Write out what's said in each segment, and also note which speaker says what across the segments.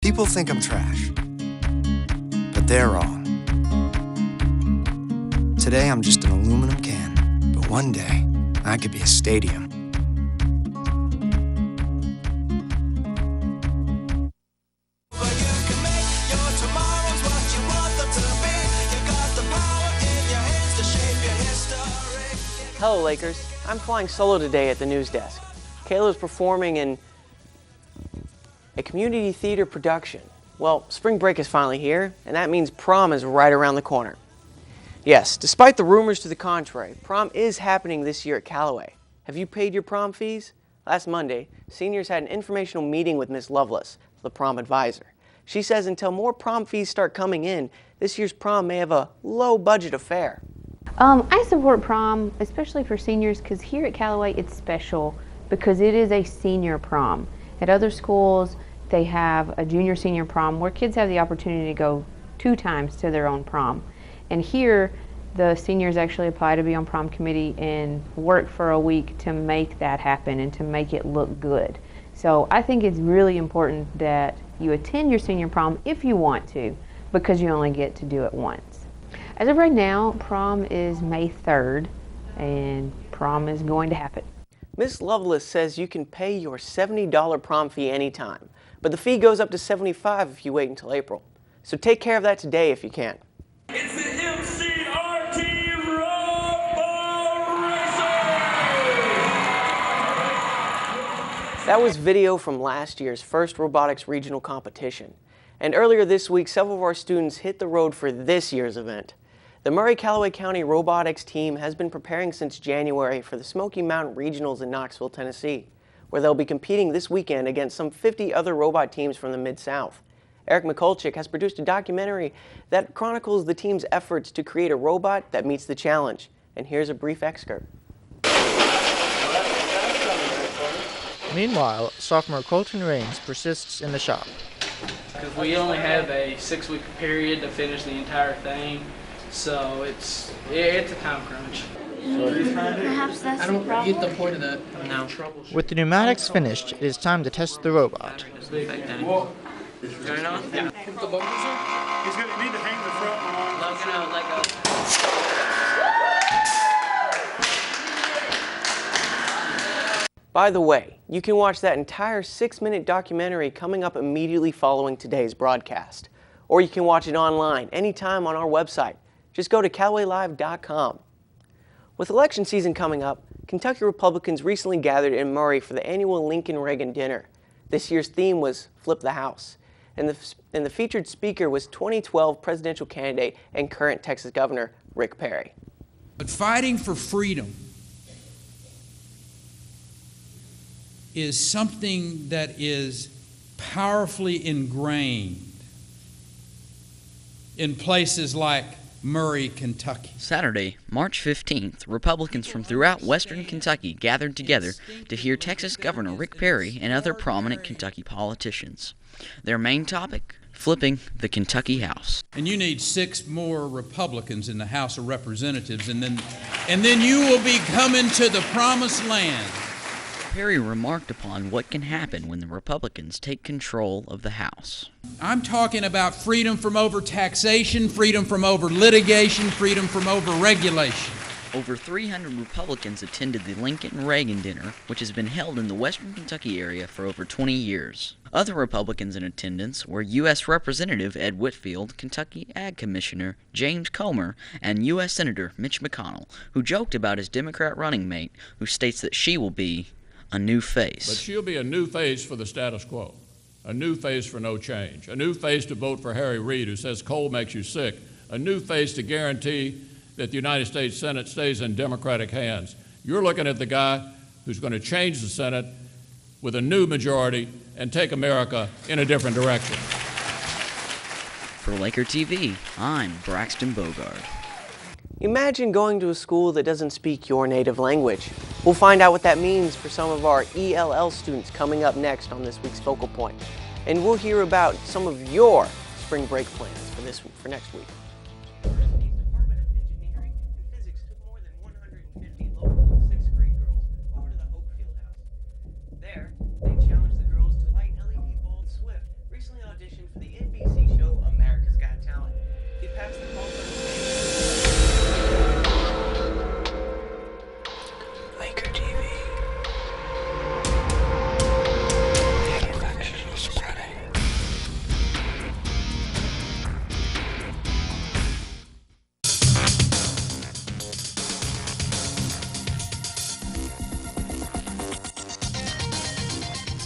Speaker 1: People think I'm trash, but they're wrong. Today I'm just an aluminum can, but one day I could be a stadium.
Speaker 2: Hello, Lakers. I'm flying solo today at the news desk. Kayla's performing in a community theater production. Well, spring break is finally here, and that means prom is right around the corner. Yes, despite the rumors to the contrary, prom is happening this year at Calloway. Have you paid your prom fees? Last Monday, seniors had an informational meeting with Miss Lovelace, the prom advisor. She says until more prom fees start coming in, this year's prom may have a low-budget affair.
Speaker 3: I support prom, especially for seniors, because here at Callaway it's special because it is a senior prom. At other schools, they have a junior-senior prom where kids have the opportunity to go 2 times to their own prom. And here, the seniors actually apply to be on prom committee and work for a week to make that happen and to make it look good. So I think it's really important that you attend your senior prom if you want to, because you only get to do it once. As of right now, prom is May 3rd, and prom is going to happen.
Speaker 2: Miss Lovelace says you can pay your $70 prom fee anytime, but the fee goes up to $75 if you wait until April. So take care of that today if you can.
Speaker 4: It's the MCRT Robotics!
Speaker 2: That was video from last year's first robotics regional competition. And earlier this week, several of our students hit the road for this year's event. The Calloway County Robotics team has been preparing since January for the Smoky Mountain Regionals in Knoxville, Tennessee, where they'll be competing this weekend against some 50 other robot teams from the Mid-South. Eric Mikulczyk has produced a documentary that chronicles the team's efforts to create a robot that meets the challenge. And here's a brief excerpt.
Speaker 5: Meanwhile, sophomore Colton Raines persists in the shop.
Speaker 6: Because we only have a 6-week period to finish the entire thing, so it's a time crunch.
Speaker 7: Perhaps that's the problem.
Speaker 6: Get the point of that. No.
Speaker 5: With the pneumatics finished, it is time to test the robot.
Speaker 6: Turn it on? Yeah.
Speaker 4: He's going to need to hang the front one on.
Speaker 6: Let go.
Speaker 2: By the way, you can watch that entire 6-minute documentary coming up immediately following today's broadcast. Or you can watch it online anytime on our website. Just go to CallawayLive.com. With election season coming up, Kentucky Republicans recently gathered in Murray for the annual Lincoln-Reagan dinner. This year's theme was Flip the House. And the featured speaker was 2012 presidential candidate and current Texas Governor Rick Perry.
Speaker 8: But fighting for freedom is something that is powerfully ingrained in places like Murray, Kentucky.
Speaker 9: Saturday, March 15th, Republicans from throughout western Kentucky gathered together to hear Texas Governor Rick Perry and other prominent Kentucky politicians. Their main topic? Flipping the Kentucky House.
Speaker 8: And you need 6 more Republicans in the House of Representatives, and then you will be coming to the promised land.
Speaker 9: Perry remarked upon what can happen when the Republicans take control of the House.
Speaker 8: I'm talking about freedom from over-taxation, freedom from over-litigation, freedom from over-regulation.
Speaker 9: Over 300 Republicans attended the Lincoln-Reagan dinner, which has been held in the western Kentucky area for over 20 years. Other Republicans in attendance were U.S. Representative Ed Whitfield, Kentucky Ag Commissioner James Comer, and U.S. Senator Mitch McConnell, who joked about his Democrat running mate, who states that she will be a new face.
Speaker 10: But she'll be a new face for the status quo, a new face for no change, a new face to vote for Harry Reid, who says coal makes you sick, a new face to guarantee that the United States Senate stays in Democratic hands. You're looking at the guy who's going to change the Senate with a new majority and take America in a different direction.
Speaker 9: For LakerTV, I'm Braxton Bogard.
Speaker 2: Imagine going to a school that doesn't speak your native language. We'll find out what that means for some of our ELL students coming up next on this week's Focal Point. And we'll hear about some of your spring break plans for next week. There, they challenged the girls to light LED bulbs Swift recently auditioned audition for the NBC show America's Got Talent. He passed the call for the
Speaker 1: LakerTV. The infection is spreading.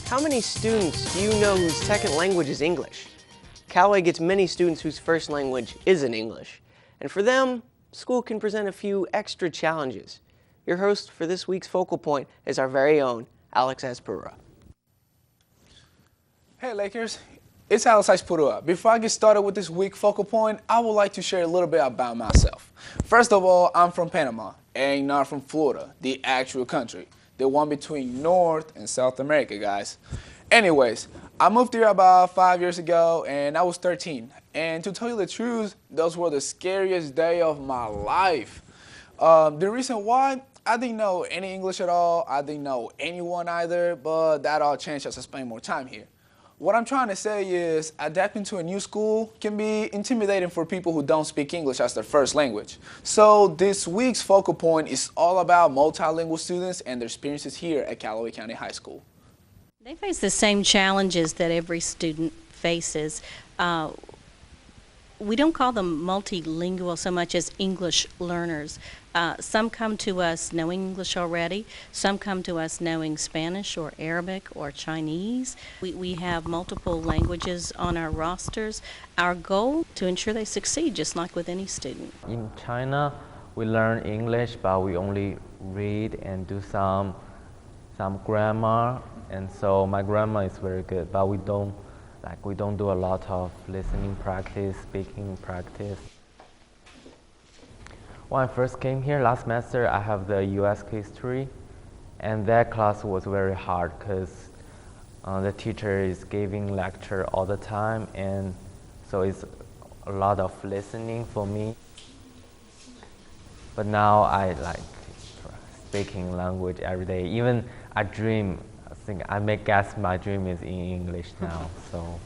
Speaker 2: How many students do you know whose second language is English? Callaway gets many students whose first language isn't English. And for them, school can present a few extra challenges. Your host for this week's Focal Point is our very own Alex Espera.
Speaker 11: Hey Lakers, it's Alex Espera. Before I get started with this week's Focal Point, I would like to share a little bit about myself. First of all, I'm from Panama, and not from Florida, the actual country. The one between North and South America, guys. Anyways, I moved here about 5 years ago, and I was 13. And to tell you the truth, those were the scariest days of my life. The reason why, I didn't know any English at all. I didn't know anyone either, but that all changed as I spent more time here. What I'm trying to say is adapting to a new school can be intimidating for people who don't speak English as their first language. So this week's Focal Point is all about multilingual students and their experiences here at Calloway County High School.
Speaker 12: They face the same challenges that every student faces. We don't call them multilingual so much as English learners. Some come to us knowing English already. Some come to us knowing Spanish or Arabic or Chinese. We have multiple languages on our rosters. Our goal to ensure they succeed, just like with any student.
Speaker 13: In China, we learn English, but we only read and do some grammar. And so my grammar is very good, but we don't do a lot of listening practice, speaking practice. When I first came here last semester, I have the US history, and that class was very hard because the teacher is giving lecture all the time, and so it's a lot of listening for me. But now I like speaking language every day. Even I dream. I make guess my dream is in English now. So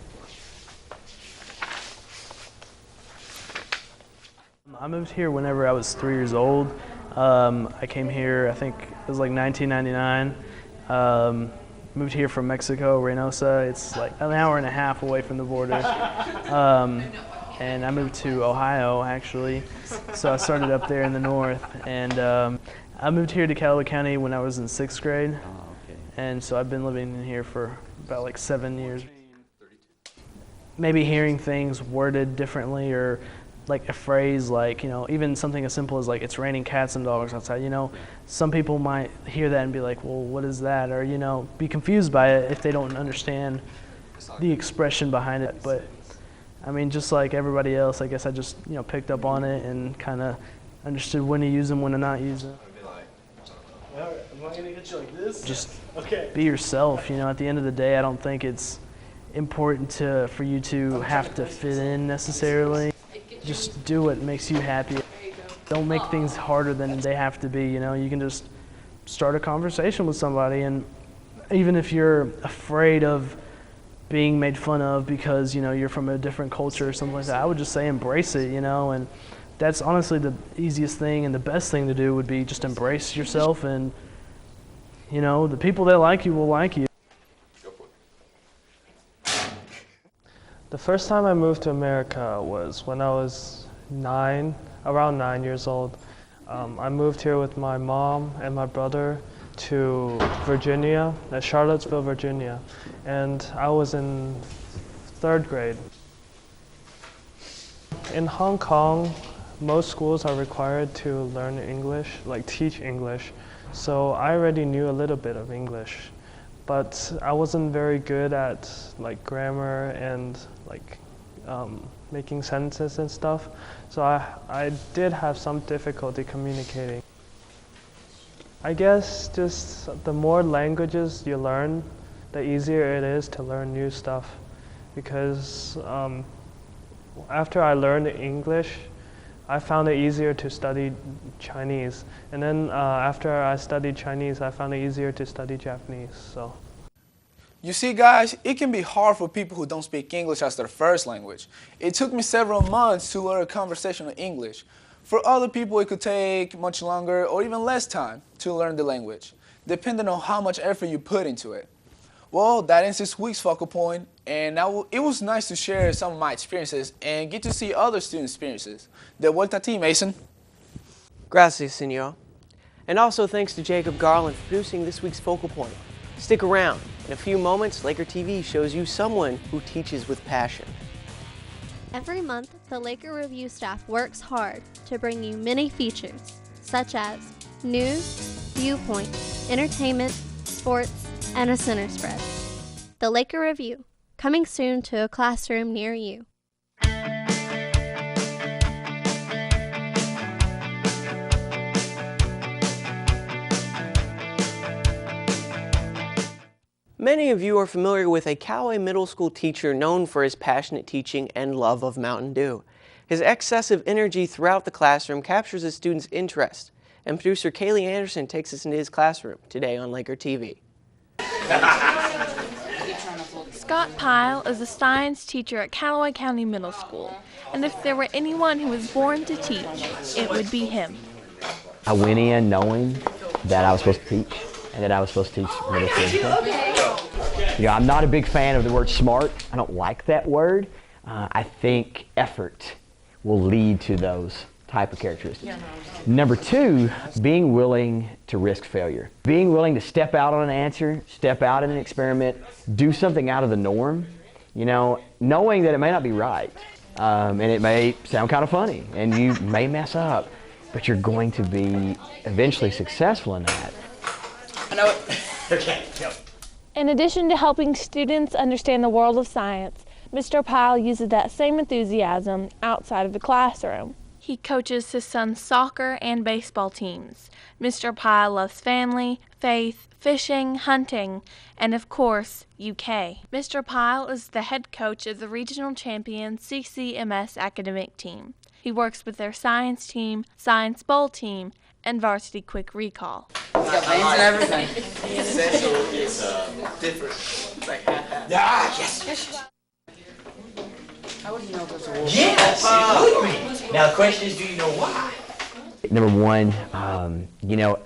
Speaker 14: I moved here whenever I was 3 years old. I came here, I think it was like 1999. Moved here from Mexico, Reynosa. It's like an hour and a half away from the border. And I moved to Ohio, actually. So I started up there in the north. And I moved here to Calloway County when I was in 6th grade. And so I've been living in here for about like 7 years. Maybe hearing things worded differently, or like a phrase like, even something as simple as like, it's raining cats and dogs outside, some people might hear that and be like, well, what is that? Or, be confused by it if they don't understand the expression behind it. But I mean, just like everybody else, I guess I just, picked up on it and kind of understood when to use them, when to not use them.
Speaker 15: Am I going to get you like this?
Speaker 14: Just be yourself. At the end of the day, I don't think it's important for you to have to fit in necessarily. Just do what makes you happy. Don't make things harder than they have to be. You can just start a conversation with somebody, and even if you're afraid of being made fun of because you're from a different culture or something like that, I would just say embrace it. And that's honestly the easiest thing, and the best thing to do would be just embrace yourself, and the people that like you will like you.
Speaker 15: The first time I moved to America was when I was around 9 years old. I moved here with my mom and my brother to Virginia, Charlottesville, Virginia, and I was in 3rd grade. In Hong Kong, most schools are required to learn English, like teach English, so I already knew a little bit of English, but I wasn't very good at like grammar and like making sentences and stuff, so I did have some difficulty communicating. I guess just the more languages you learn, the easier it is to learn new stuff, because after I learned English, I found it easier to study Chinese, and then after I studied Chinese, I found it easier to study Japanese. So,
Speaker 11: You see, guys, it can be hard for people who don't speak English as their first language. It took me several months to learn conversational English. For other people, it could take much longer or even less time to learn the language, depending on how much effort you put into it. Well, that ends this week's focal point, and it was nice to share some of my experiences and get to see other students' experiences. De vuelta a ti, Mason.
Speaker 2: Gracias, senor. And also thanks to Jacob Garland for producing this week's focal point. Stick around. In a few moments, Laker TV shows you someone who teaches with passion.
Speaker 7: Every month, the Laker Review staff works hard to bring you many features, such as news, viewpoint, entertainment, sports, and a center spread. The Laker Review, coming soon to a classroom near you.
Speaker 2: Many of you are familiar with a Calloway Middle School teacher known for his passionate teaching and love of Mountain Dew. His excessive energy throughout the classroom captures his students' interest, and producer Kaylee Anderson takes us into his classroom today on Laker TV.
Speaker 16: Scott Pyle is a science teacher at Calloway County Middle School, and if there were anyone who was born to teach, it would be him.
Speaker 17: I went in knowing that I was supposed to teach and that I was supposed to teach middle school. You know, I'm not a big fan of the word smart. I don't like that word. I think effort will lead to those type of characteristics. Number two, being willing to risk failure. Being willing to step out on an answer, step out in an experiment, do something out of the norm, you know, knowing that it may not be right, and it may sound kind of funny, and you may mess up, but you're going to be eventually successful in that.
Speaker 6: I know it. Okay, yep.
Speaker 16: In addition to helping students understand the world of science, Mr. Pyle uses that same enthusiasm outside of the classroom. He coaches his son's soccer and baseball teams. Mr. Pyle loves family, faith, fishing, hunting, and of course, UK. Mr. Pyle is the head coach of the regional champion CCMS academic team. He works with their science team, science bowl team, and varsity quick recall.
Speaker 6: It's got names and everything. Essential is different. It's like half-half.
Speaker 17: Yes.
Speaker 6: How would you know if it's a wolf?
Speaker 17: Yes. Now the question is, do you know why? Number one, you know,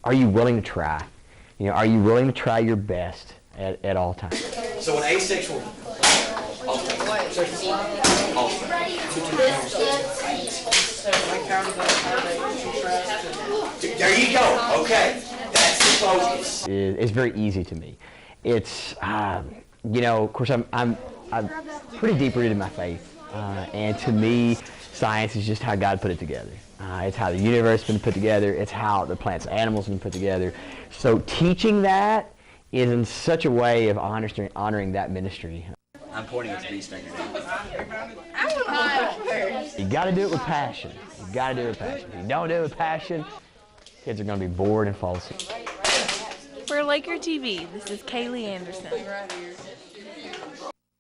Speaker 17: are you willing to try? You know, are you willing to try your best at all times?
Speaker 18: So an asexual. There you go. Okay, that's the focus.
Speaker 17: It's very easy to me. It's you know, of course, I'm pretty deep rooted in my faith, and to me, science is just how God put it together. It's how the universe has been put together. It's how the plants and animals have been put together. So teaching that is in such a way of honoring that ministry.
Speaker 18: I'm pointing at the beast finger.
Speaker 17: You got to do it with passion. You got to do it with passion. If you don't do it with passion, kids are going to be bored and fall asleep.
Speaker 16: For Laker TV, this is Kaylee Anderson.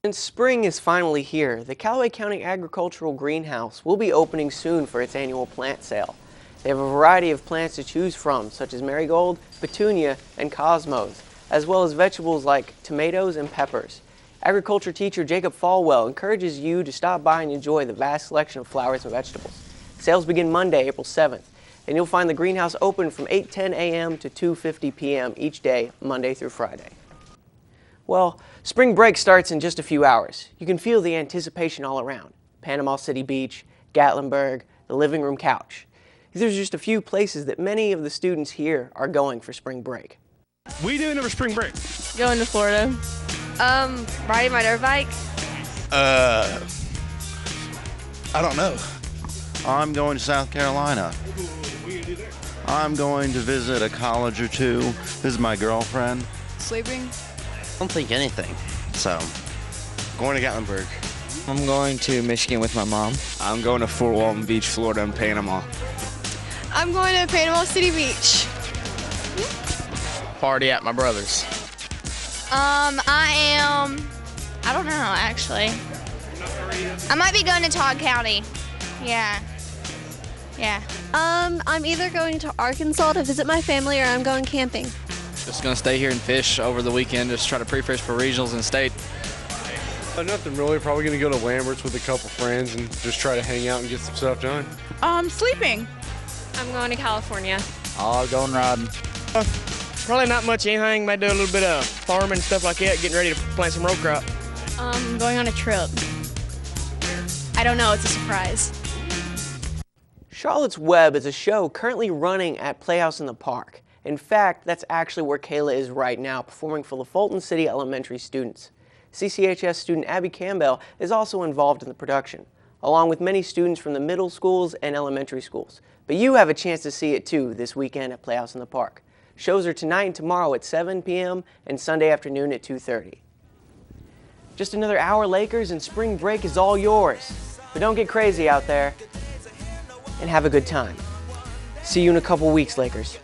Speaker 2: Since spring is finally here, the Calloway County Agricultural Greenhouse will be opening soon for its annual plant sale. They have a variety of plants to choose from, such as marigold, petunia, and cosmos, as well as vegetables like tomatoes and peppers. Agriculture teacher Jacob Falwell encourages you to stop by and enjoy the vast selection of flowers and vegetables. Sales begin Monday, April 7th, and you'll find the greenhouse open from 8:10 a.m. to 2:50 p.m. each day, Monday through Friday. Well, spring break starts in just a few hours. You can feel the anticipation all around. Panama City Beach, Gatlinburg, the living room couch. These are just a few places that many of the students here are going for spring break.
Speaker 4: What are you doing over spring break?
Speaker 16: Going to Florida.
Speaker 19: Riding my dirt bike.
Speaker 20: I don't know. I'm going to South Carolina. I'm going to visit a college or two. Visit my girlfriend.
Speaker 19: Sleeping.
Speaker 20: I don't think anything. So, going to Gatlinburg.
Speaker 21: I'm going to Michigan with my mom. I'm going to Fort Walton Beach, Florida, and Panama.
Speaker 19: I'm going to Panama City Beach.
Speaker 21: Party at my brother's.
Speaker 19: I don't know, actually. I might be going to Todd County. Yeah.
Speaker 7: I'm either going to Arkansas to visit my family or I'm going camping.
Speaker 3: Just gonna stay here and fish over the weekend. Just try to pre-fish for regionals and state.
Speaker 22: Nothing really. Probably gonna go to Lambert's with a couple friends and just try to hang out and get some stuff done.
Speaker 23: Sleeping. I'm going to California.
Speaker 3: Going riding.
Speaker 2: Probably not much anything. Might do a little bit of farming and stuff like that, getting ready to plant some row crop.
Speaker 23: Going on a trip. I don't know, it's a surprise.
Speaker 2: Charlotte's Web is a show currently running at Playhouse in the Park. In fact, that's actually where Kayla is right now, performing for the Fulton City Elementary students. CCHS student Abby Campbell is also involved in the production, along with many students from the middle schools and elementary schools. But you have a chance to see it too this weekend at Playhouse in the Park. Shows are tonight and tomorrow at 7 p.m. and Sunday afternoon at 2:30. Just another hour, Lakers, and spring break is all yours. But don't get crazy out there, and have a good time. See you in a couple weeks, Lakers.